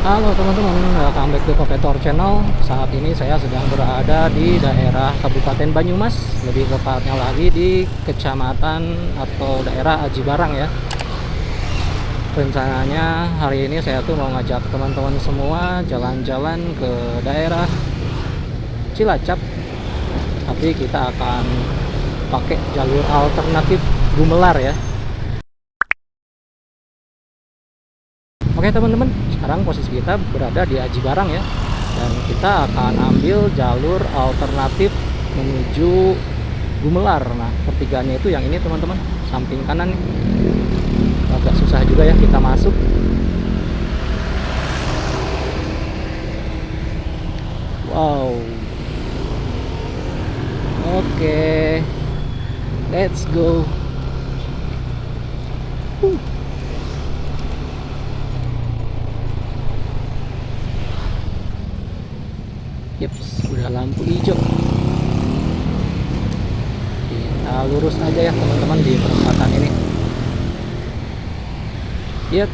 Halo teman-teman, welcome back to Kopetour Channel. Saat ini saya sedang berada di daerah Kabupaten Banyumas, lebih tepatnya lagi di kecamatan atau daerah Aji Barang ya. Rencananya hari ini saya tuh mau ngajak teman-teman semua jalan-jalan ke daerah Cilacap, tapi kita akan pakai jalur alternatif Gumelar ya. Oke teman-teman, sekarang posisi kita berada di Aji Barang ya, dan kita akan ambil jalur alternatif menuju Gumelar. Nah, pertigaannya itu yang ini teman-teman, samping kanan nih. Agak susah juga ya kita masuk. Wow. Oke, let's go. Yeps, udah lampu hijau. Kita lurus aja ya teman-teman di perempatan ini. Iya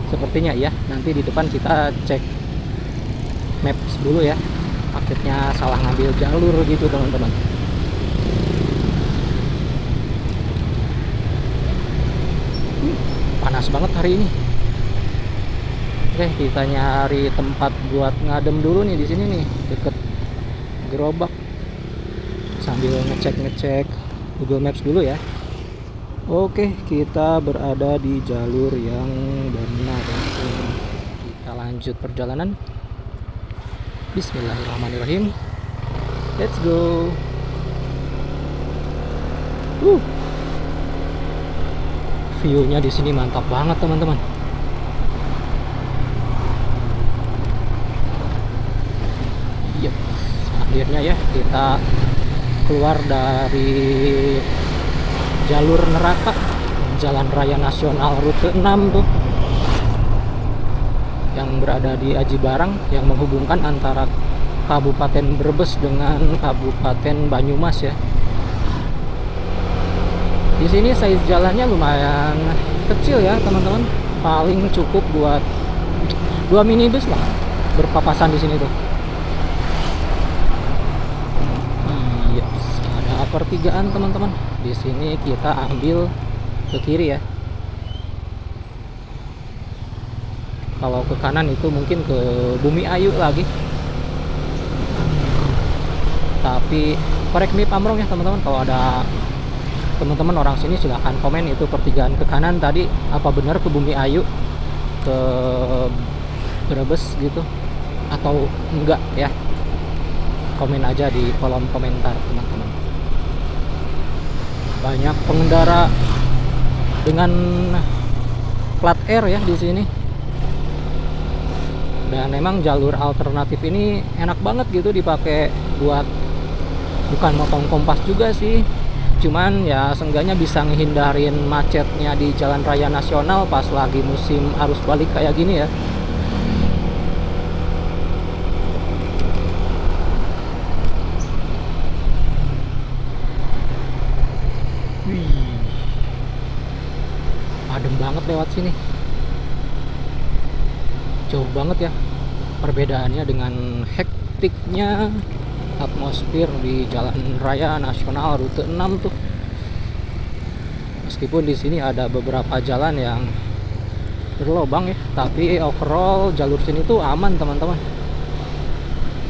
sepertinya ya. Nanti di depan kita cek maps dulu ya. Akhirnya salah ngambil jalur gitu teman-teman. Panas banget hari ini. Oke, kita nyari tempat buat ngadem dulu nih di sini nih, deket gerobak. Sambil ngecek Google Maps dulu ya. Oke, kita berada di jalur yang benar. Kita lanjut perjalanan. Bismillahirrahmanirrahim. Let's go. View-nya di sini mantap banget teman-teman. Yep. Akhirnya ya kita keluar dari jalur neraka, Jalan Raya Nasional Rute 6 tuh, yang berada di Aji Barang, yang menghubungkan antara Kabupaten Brebes dengan Kabupaten Banyumas ya. Di sini size jalannya lumayan kecil ya teman-teman, paling cukup buat 2 minibus lah berpapasan di sini tuh. Yes, ada pertigaan teman-teman. Di sini kita ambil ke kiri ya. Kalau ke kanan itu mungkin ke Bumi Ayu lagi. Tapi correct me if I'm wrong ya teman-teman. Kalau ada teman-teman orang sini silahkan komen itu pertigaan ke kanan tadi apa benar ke Bumi Ayu, ke Brebes gitu, atau enggak ya. Komen aja di kolom komentar teman-teman. Banyak pengendara dengan plat R ya di sini. Dan memang jalur alternatif ini enak banget gitu dipakai buat, bukan motong kompas juga sih, cuman ya seenggaknya bisa ngehindarin macetnya di jalan raya nasional pas lagi musim arus balik kayak gini ya. Wih, adem banget lewat sini. Jauh banget ya perbedaannya dengan hektiknya atmosfer di Jalan Raya Nasional Rute 6 tuh. Meskipun di sini ada beberapa jalan yang berlobang ya, tapi overall jalur sini tuh aman teman-teman.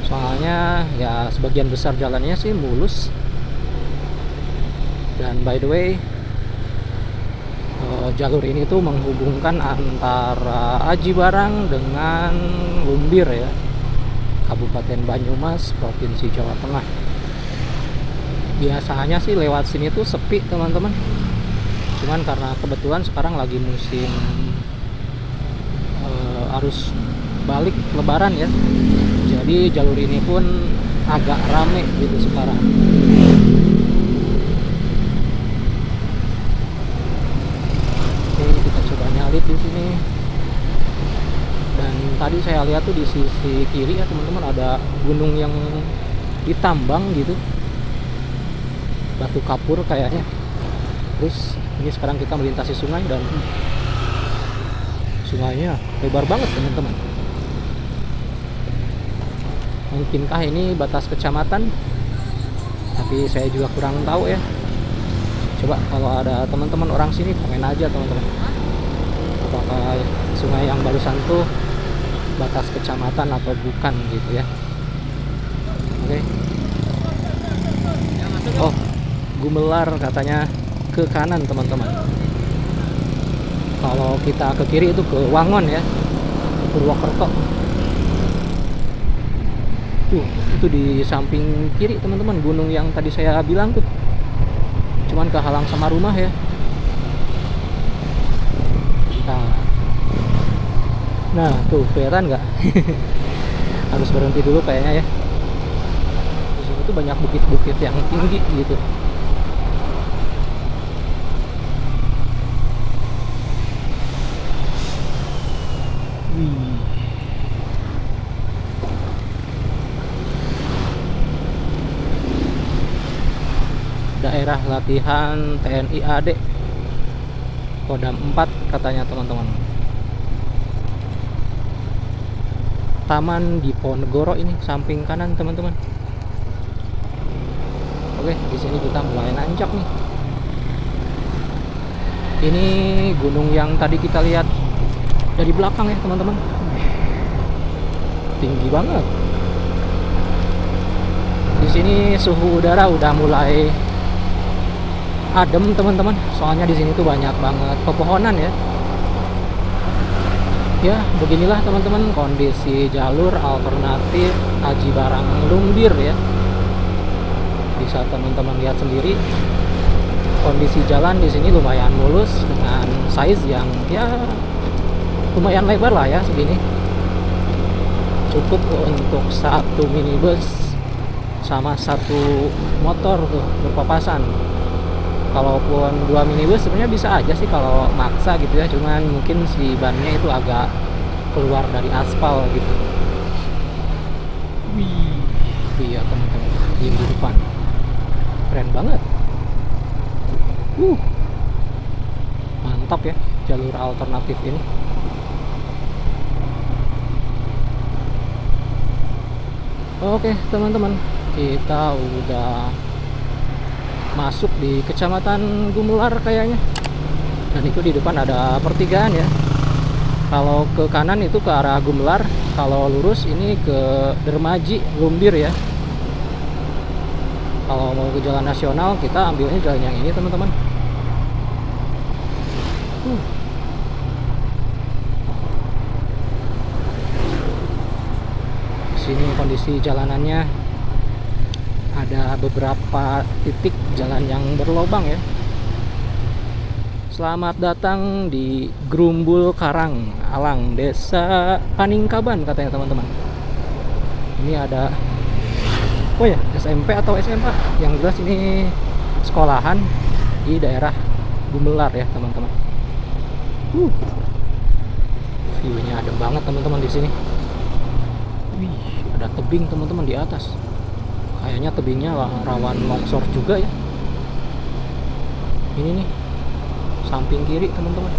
Soalnya ya sebagian besar jalannya sih mulus. Dan by the way, jalur ini tuh menghubungkan antara Aji Barang dengan Lumbir ya, Kabupaten Banyumas, Provinsi Jawa Tengah. Biasanya sih lewat sini tuh sepi teman-teman, cuman karena kebetulan sekarang lagi musim arus balik lebaran ya, jadi jalur ini pun agak rame gitu sekarang. Oke, kita coba nyalip di sini. Dan tadi saya lihat tuh di sisi kiri ya teman-teman, ada gunung yang ditambang gitu, batu kapur kayaknya. Terus ini sekarang kita melintasi sungai, dan sungainya lebar banget teman-teman. Mungkinkah ini batas kecamatan? Tapi saya juga kurang tahu ya. Coba kalau ada teman-teman orang sini komen aja teman-teman. Apakah sungai yang barusan tuh batas kecamatan atau bukan gitu ya. Oke. Oh, Gumelar katanya ke kanan teman-teman. Kalau kita ke kiri itu ke Wangon ya, Purwokerto. Tuh, itu di samping kiri teman-teman, gunung yang tadi saya bilang tuh. Cuman kehalang sama rumah ya. Nah, tuh kelihatan nggak? Harus berhenti dulu kayaknya ya. Di sini tuh banyak bukit-bukit yang tinggi gitu. Wih. Daerah latihan TNI AD Kodam 4 katanya teman-teman. Taman Diponegoro ini samping kanan teman-teman. Oke, di sini kita mulai nanjak nih. Ini gunung yang tadi kita lihat dari belakang ya teman-teman. Tinggi banget. Di sini suhu udara udah mulai adem teman-teman. Soalnya di sini tuh banyak banget pepohonan ya. Ya, beginilah teman-teman kondisi jalur alternatif Aji Barang Lumbir ya. Bisa teman-teman lihat sendiri. Kondisi jalan di sini lumayan mulus dengan size yang ya lumayan lebar lah ya segini. Cukup untuk satu minibus sama satu motor tuh berpapasan. Kalaupun dua minibus sebenarnya bisa aja sih kalau maksa gitu ya, cuman mungkin si bannya itu agak keluar dari aspal gitu. Wih, iya teman-teman, di depan keren banget. Mantap ya jalur alternatif ini. Oke teman-teman, kita udah masuk di kecamatan Gumelar kayaknya. Dan itu di depan ada pertigaan ya. Kalau ke kanan itu ke arah Gumelar, kalau lurus ini ke Dermaji Lumbir ya. Kalau mau ke jalan nasional kita ambilnya jalan yang ini teman-teman. Sini kondisi jalanannya ada beberapa titik jalan yang berlobang ya. Selamat datang di Grumbul Karang Alang, Desa Paningkaban katanya teman-teman. Ini ada SMP atau SMA, yang jelas ini sekolahan di daerah Gumelar ya teman-teman. View-nya adem banget teman-teman di sini. Wih, ada tebing teman-teman di atas. Kayaknya tebingnya rawan longsor juga ya. Ini nih samping kiri teman-teman.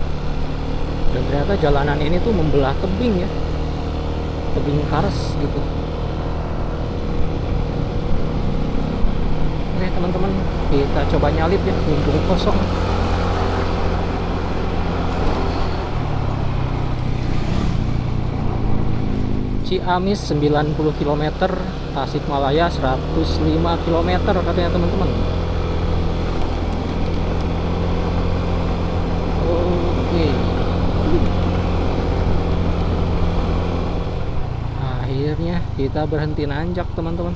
Dan ternyata jalanan ini tuh membelah tebing ya, tebing kars gitu. Oke teman-teman, kita coba nyalip ya, mumpung kosong. Ciamis 90 km, Tasikmalaya 105 km katanya teman-teman. Oke. Akhirnya kita berhenti nanjak teman-teman.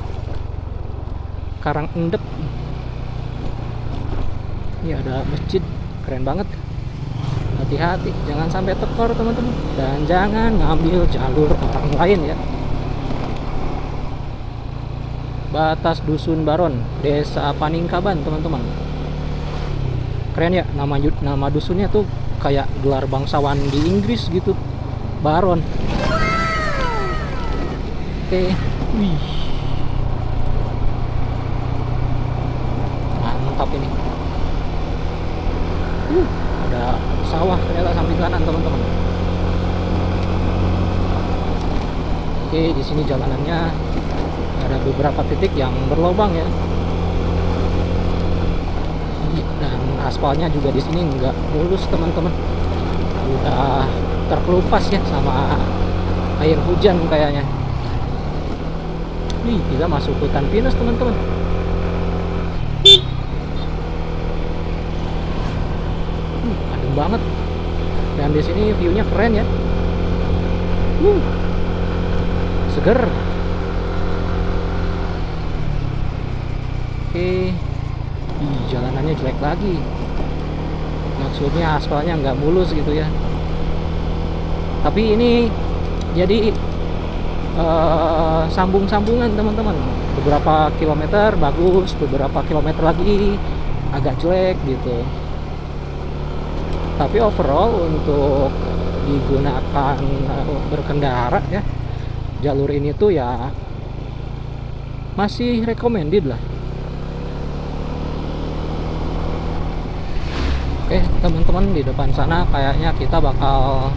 Karang Endep. Ini ada masjid, keren banget. Hati-hati, jangan sampai tekor teman-teman, dan jangan ngambil jalur orang lain ya. Batas Dusun Baron, Desa Paningkaban teman-teman. Keren ya, nama dusunnya tuh kayak gelar bangsawan di Inggris gitu, Baron. Oke, wih, mantap ini. Ada sawah ternyata samping kanan teman-teman. Oke, di sini jalanannya Ada beberapa titik yang berlobang ya. Dan aspalnya juga di sini nggak mulus teman-teman. Udah terkelupas ya sama air hujan kayaknya. Nih, kita masuk hutan pinus teman-teman. Adem banget. Dan di sini view-nya keren ya. Seger. Oke. Jalanannya jelek lagi. Maksudnya aspalnya nggak mulus gitu ya. Tapi ini jadi sambung-sambungan teman-teman. Beberapa kilometer bagus, beberapa kilometer lagi agak jelek gitu. Tapi overall untuk digunakan berkendara ya, jalur ini tuh ya masih recommended lah. Oke teman-teman, di depan sana kayaknya kita bakal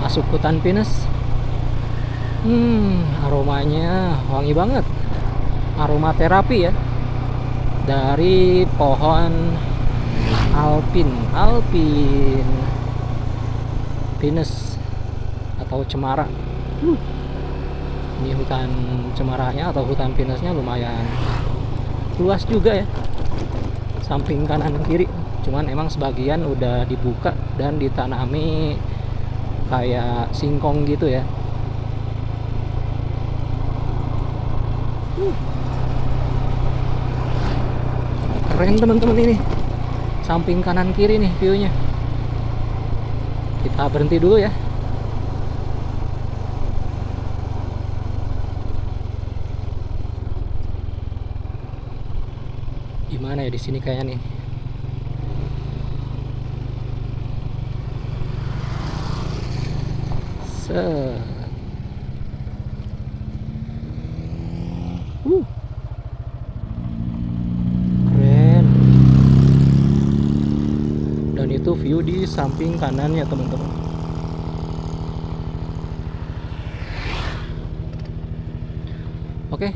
masuk hutan pinus. Aromanya wangi banget. Aroma terapi ya, dari pohon alpin pinus atau cemara. Ini hutan cemaranya atau hutan pinusnya lumayan luas juga ya, samping kanan kiri. Cuman emang sebagian udah dibuka dan ditanami kayak singkong gitu ya. Keren teman-teman, ini samping kanan kiri nih viewnya. Kita berhenti dulu ya. Gimana ya di sini kayaknya nih. Keren. Dan itu view di samping kanannya teman-teman. Oke,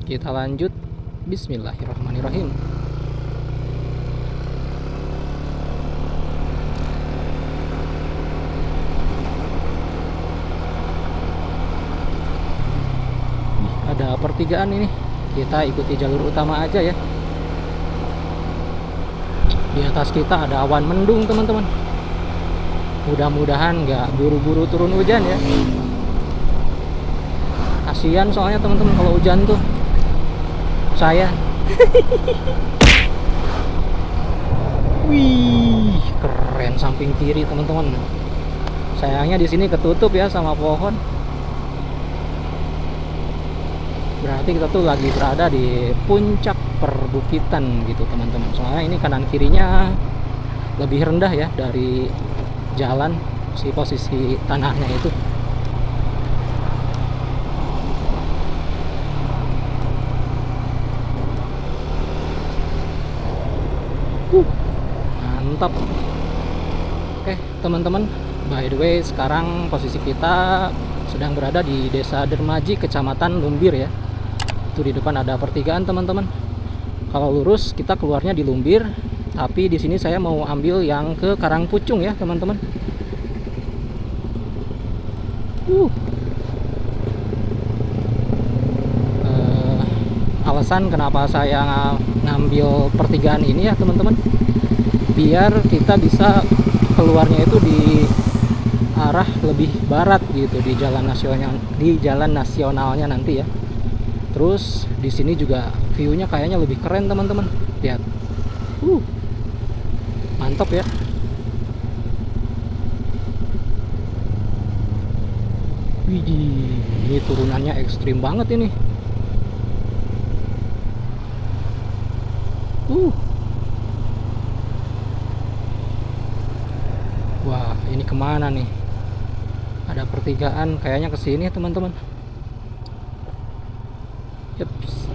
kita lanjut. Bismillahirrahmanirrahim. Ada pertigaan ini, kita ikuti jalur utama aja ya. Di atas kita ada awan mendung teman-teman. Mudah-mudahan nggak buru-buru turun hujan ya. Kasihan soalnya teman-teman kalau hujan tuh. Saya wih, keren samping kiri teman-teman. Sayangnya di sini ketutup ya sama pohon. Berarti kita tuh lagi berada di puncak perbukitan gitu teman-teman. Soalnya ini kanan kirinya lebih rendah ya dari jalan, si posisi tanahnya itu. Mantap. Oke teman-teman, by the way sekarang posisi kita sedang berada di Desa Dermaji, Kecamatan Lumbir ya. Itu di depan ada pertigaan teman-teman. Kalau lurus kita keluarnya di Lumbir, tapi di sini saya mau ambil yang ke Karangpucung ya teman-teman. Alasan kenapa saya ngambil pertigaan ini ya teman-teman, biar kita bisa keluarnya itu di arah lebih barat gitu, di jalan nasionalnya nanti ya. Terus di sini juga view-nya kayaknya lebih keren teman-teman. Lihat. Mantap ya. Widih, ini turunannya ekstrim banget ini. Wah, ini kemana nih? Ada pertigaan, kayaknya ke sini teman-teman. Yeps.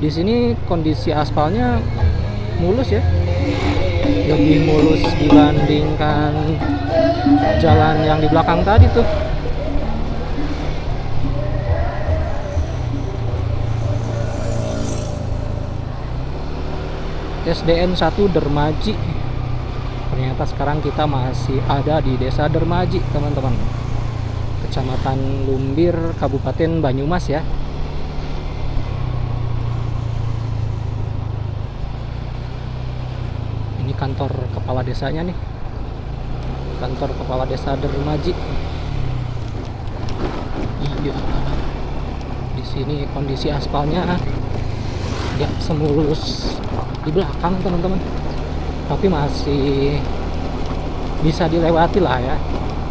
Di sini kondisi aspalnya mulus ya, lebih mulus dibandingkan jalan yang di belakang tadi tuh. SDN 1 Dermaji. Ternyata sekarang kita masih ada di Desa Dermaji, teman-teman. Kecamatan Lumbir, Kabupaten Banyumas ya. Ini kantor kepala desanya nih. Kantor kepala Desa Dermaji. Iya. Di sini kondisi aspalnya nggak semulus di belakang, teman-teman, tapi masih bisa dilewati lah ya,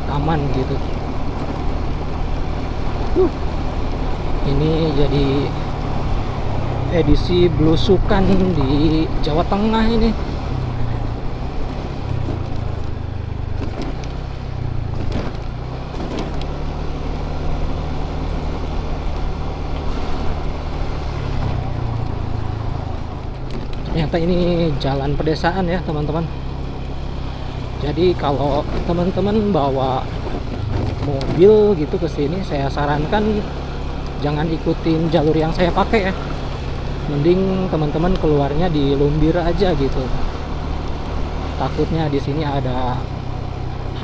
aman gitu. Ini jadi edisi belusukan di Jawa Tengah ini. Ternyata ini jalan pedesaan ya, teman-teman. Jadi kalau teman-teman bawa mobil gitu ke sini, saya sarankan jangan ikutin jalur yang saya pakai ya. Mending teman-teman keluarnya di Lumbir aja gitu. Takutnya di sini ada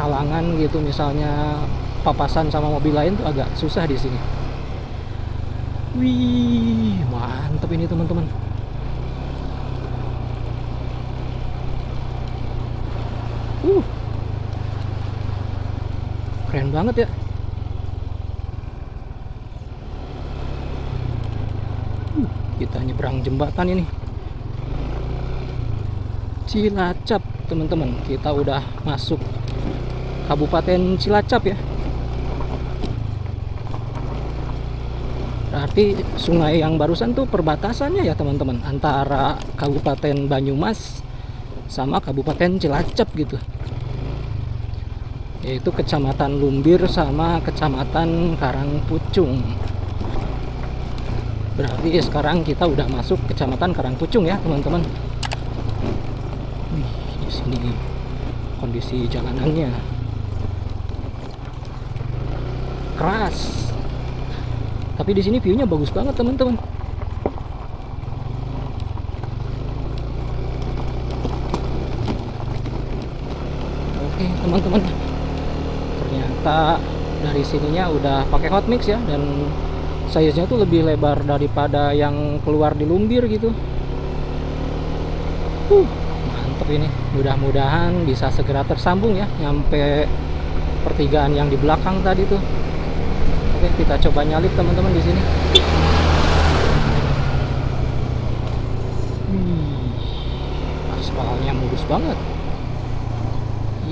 halangan gitu, misalnya papasan sama mobil lain tuh agak susah di sini. Wih, mantep ini, teman-teman. Keren banget ya. Kita nyebrang jembatan ini Cilacap, teman-teman. Kita udah masuk Kabupaten Cilacap ya. Berarti sungai yang barusan tuh perbatasannya ya, teman-teman, antara Kabupaten Banyumas sama Kabupaten Cilacap gitu, yaitu Kecamatan Lumbir sama Kecamatan Karangpucung. Berarti sekarang kita udah masuk Kecamatan Karangpucung ya, teman-teman. Di sini kondisi jalanannya keras, tapi di sini view-nya bagus banget, teman-teman. Oke, teman-teman. Ternyata dari sininya udah pakai hot mix ya, dan size-nya tuh lebih lebar daripada yang keluar di Lumbir gitu. Mantep ini. Mudah-mudahan bisa segera tersambung ya nyampe pertigaan yang di belakang tadi tuh. Oke, kita coba nyalip, teman-teman, di sini. Aspalnya mulus banget.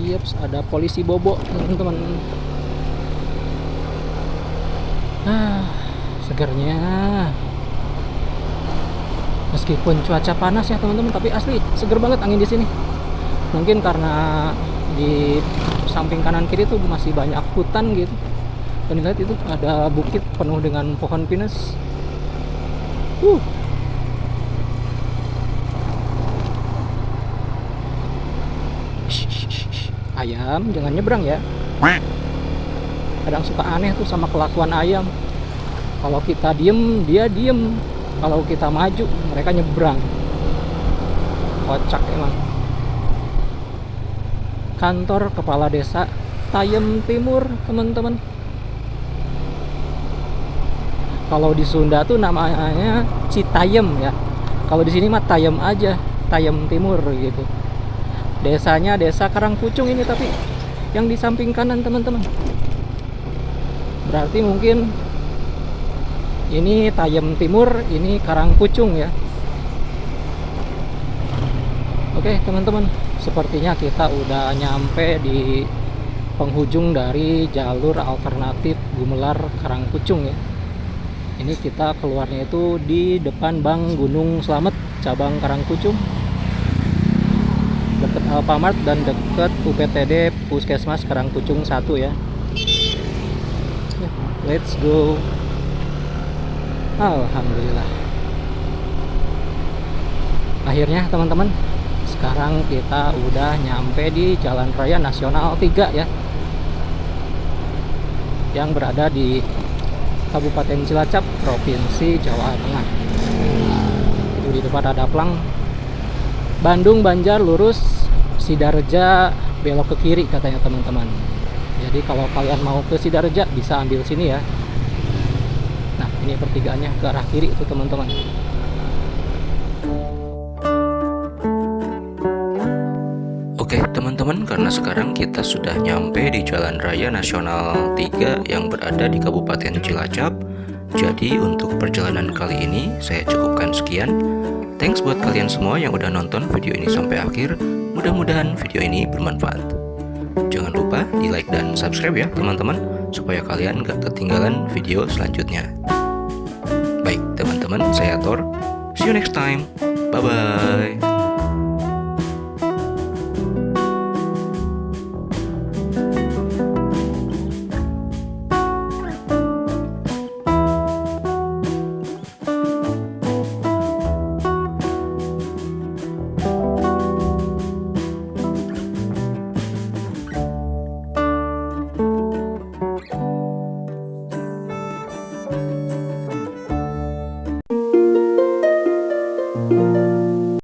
Yeps, ada polisi bobo, teman-teman. Segernya. Meskipun cuaca panas ya, teman-teman, tapi asli seger banget angin di sini. Mungkin karena di samping kanan kiri tuh masih banyak hutan gitu. Dan lihat itu ada bukit penuh dengan pohon pinus. Ayam jangan nyebrang ya. Kadang suka aneh tuh sama kelakuan ayam. Kalau kita diem, dia diem. Kalau kita maju, mereka nyebrang. Kocak emang. Kantor Kepala Desa Tayem Timur, teman-teman. Kalau di Sunda tuh namanya Citayem ya. Kalau di sini mah Tayem aja, Tayem Timur gitu. Desanya Desa Karangpucung ini, tapi yang di samping kanan, teman-teman. Berarti mungkin ini Tayem Timur, ini Karangpucung ya. Oke, teman-teman, sepertinya kita udah nyampe di penghujung dari jalur alternatif Gumelar Karangpucung ya. Ini kita keluarnya itu di depan Bank Gunung Slamet cabang Karangpucung, dekat Alfamart dan dekat UPTD Puskesmas Karangpucung 1 ya. Let's go. Alhamdulillah. Akhirnya teman-teman, sekarang kita udah nyampe di Jalan Raya Nasional 3 ya, yang berada di Kabupaten Cilacap, Provinsi Jawa Tengah. Itu di depan ada plang Bandung Banjar lurus, Sidareja belok ke kiri katanya teman-teman. Jadi kalau kalian mau ke Sidareja bisa ambil sini ya. Nah, ini pertigaannya ke arah kiri itu teman-teman. Oke teman-teman, karena sekarang kita sudah nyampe di Jalan Raya Nasional 3 yang berada di Kabupaten Cilacap. Jadi untuk perjalanan kali ini saya cukupkan sekian. Thanks buat kalian semua yang udah nonton video ini sampai akhir. Mudah-mudahan video ini bermanfaat. Jangan lupa di like dan subscribe ya teman-teman, supaya kalian gak ketinggalan video selanjutnya. Baik teman-teman, saya Thor. See you next time. Bye-bye.